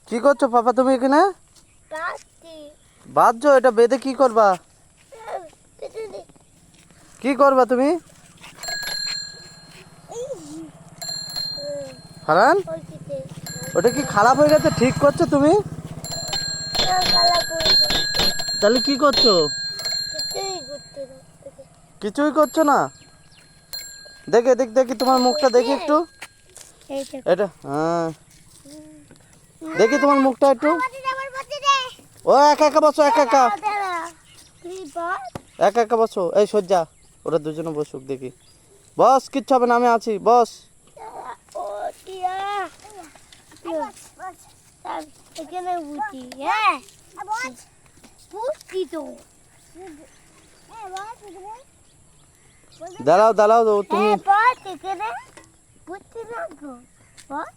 কি করছো পাপা তুমি এখানে? বাঁধছো? এটা বেঁধে কি করবা? কি করবা তুমি? হারান, ওটা কি খারাপ হয়ে গেছে? ঠিক করছো তুমি? তাহলে কি করছো? কিছুই করছো না? দেখে দেখি তোমার মুখটা দেখি একটু। এটা হ্যাঁ, দেখি তোমার মুখটা একটু। ও একা একা বসো, একা একা একা একা বসো। এই সজ্জা, ওরা দুজনে বসুক দেখি। বস, কিচ্ছু হবে না, আমি আছি, বস। এখানে বুঝি, হ্যাঁ বুঝছি তো। দাঁড়াও দাঁড়াও তুমি। বস এখানে বুঝছি না তো, বস।